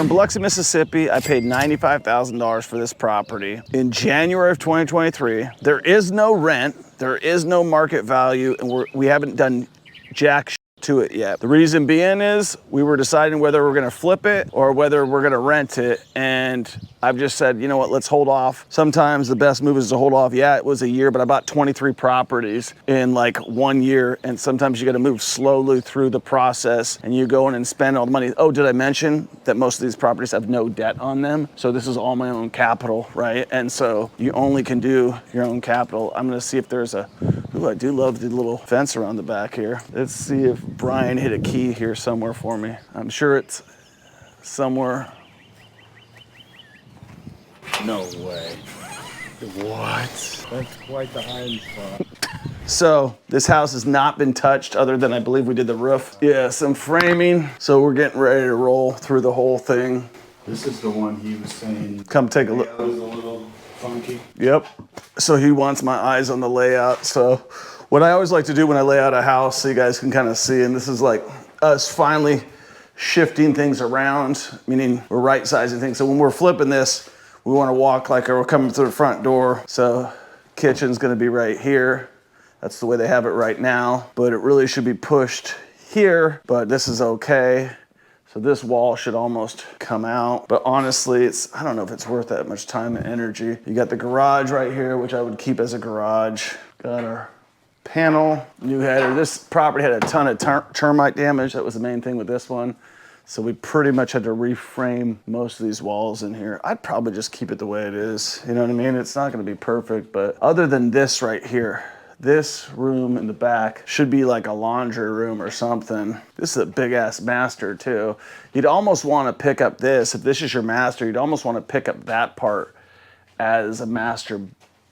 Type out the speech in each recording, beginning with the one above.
in Biloxi, Mississippi. I paid $95,000 for this property. In January of 2023, there is no rent, there is no market value, and we haven't done jack shit to it yet. The reason being is we were deciding whether we're gonna flip it or whether we're gonna rent it. And I've just said, you know what, let's hold off. Sometimes the best move is to hold off. Yeah, it was a year, but I bought 23 properties in like 1 year. And sometimes you gotta move slowly through the process and you go in and spend all the money. Oh, did I mention that most of these properties have no debt on them? So this is all my own capital, right? And so you only can do your own capital. I'm gonna see if there's a, ooh, I do love the little fence around the back here. Let's see if Brian hit a key here somewhere for me. I'm sure it's somewhere. No way. What? That's quite the hiding spot. So this house has not been touched other than I believe we did the roof. Yeah, some framing. So we're getting ready to roll through the whole thing. This is the one he was saying. Come take a look. It was a little funky. Yep. So he wants my eyes on the layout. So what I always like to do when I lay out a house, so you guys can kind of see, and this is like us finally shifting things around, meaning we're right sizing things. So when we're flipping this, we want to walk like we're coming through the front door. So kitchen's going to be right here. That's the way they have it right now, but it really should be pushed here, but this is okay. So this wall should almost come out, but honestly, I don't know if it's worth that much time and energy. You got the garage right here, which I would keep as a garage. Got our panel, new header. This property had a ton of termite damage. That was the main thing with this one. So we pretty much had to reframe most of these walls in here. I'd probably just keep it the way it is. You know what I mean? It's not gonna be perfect, but other than this right here, this room in the back should be like a laundry room or something. This is a big ass master too. You'd almost wanna pick up this. If this is your master, you'd almost wanna pick up that part as a master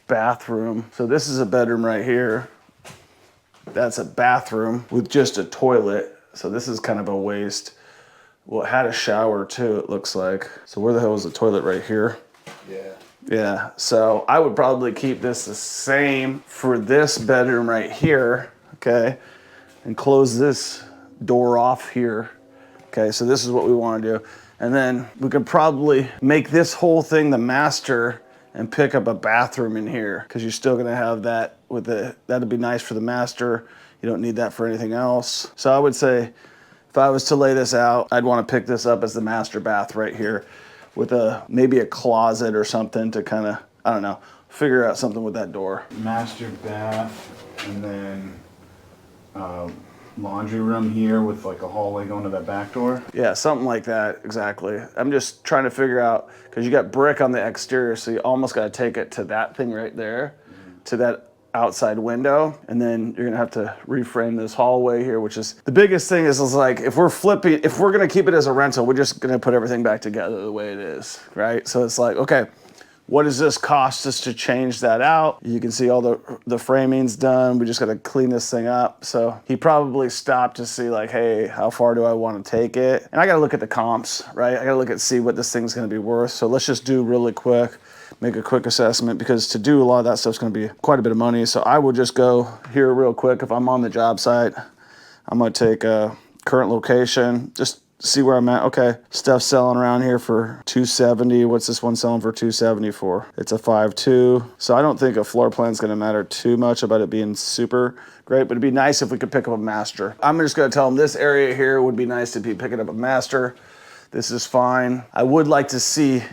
bathroom. So this is a bedroom right here. That's a bathroom with just a toilet. So this is kind of a waste. Well, it had a shower too, it looks like. So where the hell is the toilet? Right here? Yeah. Yeah, so I would probably keep this the same for this bedroom right here, okay? And close this door off here. Okay, so this is what we want to do. And then we could probably make this whole thing the master and pick up a bathroom in here, because you're still gonna have that with the, that'd be nice for the master. You don't need that for anything else. So I would say, if I was to lay this out, I'd want to pick this up as the master bath right here with maybe a closet or something to kind of, I don't know, figure out something with that door. Master bath, and then laundry room here with like a hallway going to that back door. Yeah, something like that, exactly. I'm just trying to figure out, because you got brick on the exterior, so you almost got to take it to that thing right there, to that outside window, and then you're gonna have to reframe this hallway here, which is the biggest thing. Is like, if we're flipping, if we're gonna keep it as a rental, we're just gonna put everything back together the way it is, right? So it's like, okay, what does this cost us to change that out? You can see all the framing's done. We just gotta clean this thing up. So he probably stopped to see like, hey, how far do I want to take it? And I gotta look at the comps, right? I gotta look at see what this thing's gonna be worth. So let's just do really quick, make a quick assessment, because to do a lot of that stuff's gonna be quite a bit of money. So I will just go here real quick. If I'm on the job site, I'm gonna take a current location, just see where I'm at. Okay, stuff selling around here for $270. What's this one selling for $270 for? It's a 5.2. So I don't think a floor plan's gonna matter too much about it being super great, but it'd be nice if we could pick up a master. I'm just gonna tell them this area here would be nice to be picking up a master. This is fine. I would like to see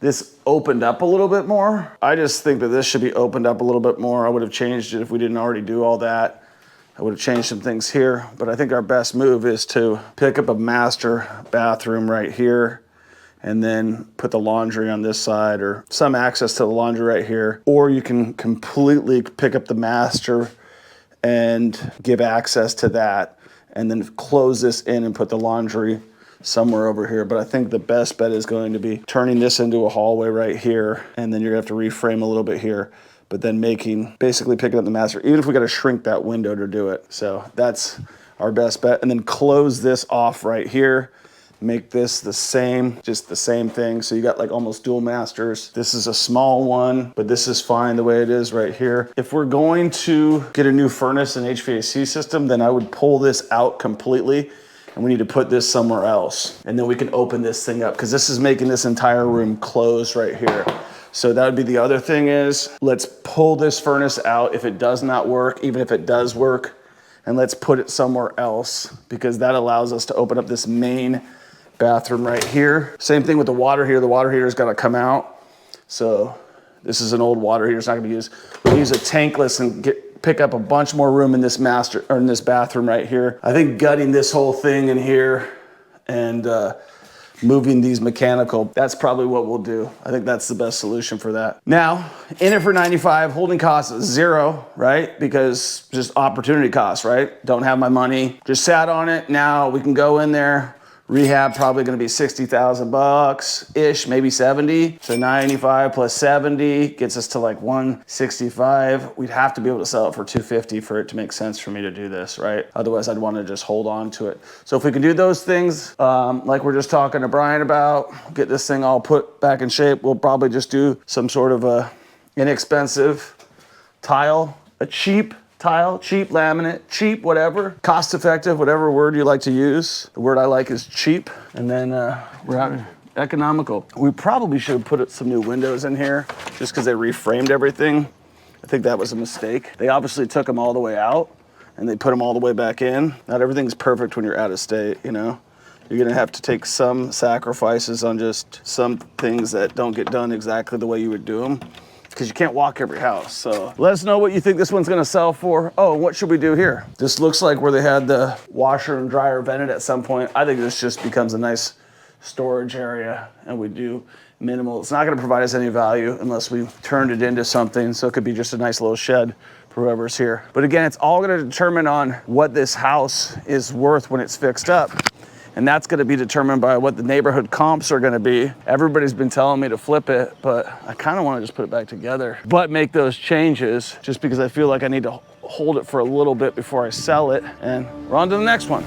this opened up a little bit more. I just think that this should be opened up a little bit more. I would have changed it if we didn't already do all that. I would have changed some things here, but I think our best move is to pick up a master bathroom right here and then put the laundry on this side, or some access to the laundry right here. Or you can completely pick up the master and give access to that and then close this in and put the laundry somewhere over here. But I think the best bet is going to be turning this into a hallway right here, and then you're gonna have to reframe a little bit here, but then basically picking up the master, even if we gotta shrink that window to do it. So that's our best bet. And then close this off right here, make this the same, just the same thing. So you got like almost dual masters. This is a small one, but this is fine the way it is right here. If we're going to get a new furnace and HVAC system, then I would pull this out completely, and and we need to put this somewhere else. And then we can open this thing up because this is making this entire room closed right here. So that would be the other thing is, let's pull this furnace out if it does not work, even if it does work, and let's put it somewhere else because that allows us to open up this main bathroom right here. Same thing with the water heater. The water heater's gotta come out. So this is an old water heater, it's not gonna be used. We'll use a tankless and pick up a bunch more room in this in this bathroom right here. I think gutting this whole thing in here and moving these mechanical, that's probably what we'll do. I think that's the best solution for that. Now, in it for 95, holding costs is 0, right? Because just opportunity costs, right? Don't have my money, just sat on it. Now we can go in there. Rehab probably gonna be 60,000 bucks-ish, maybe 70. So 95 plus 70 gets us to like 165. We'd have to be able to sell it for 250 for it to make sense for me to do this, right? Otherwise I'd wanna just hold on to it. So if we can do those things, like we're just talking to Brian about, get this thing all put back in shape, we'll probably just do some sort of a inexpensive tile, a cheap tile, cheap laminate, cheap whatever, cost effective, whatever word you like to use. The word I like is cheap. And then we're out economical. We probably should have put some new windows in here just because they reframed everything. I think that was a mistake. They obviously took them all the way out and they put them all the way back in. Not everything's perfect when you're out of state, you know? You're gonna have to take some sacrifices on just some things that don't get done exactly the way you would do them, because you can't walk every house. So let us know what you think this one's gonna sell for. Oh, what should we do here? This looks like where they had the washer and dryer vented at some point. I think this just becomes a nice storage area and we do minimal. It's not gonna provide us any value unless we turned it into something. So it could be just a nice little shed for whoever's here. But again, it's all gonna determine on what this house is worth when it's fixed up. And that's gonna be determined by what the neighborhood comps are gonna be. Everybody's been telling me to flip it, but I kinda wanna just put it back together, but make those changes just because I feel like I need to hold it for a little bit before I sell it. And we're on to the next one.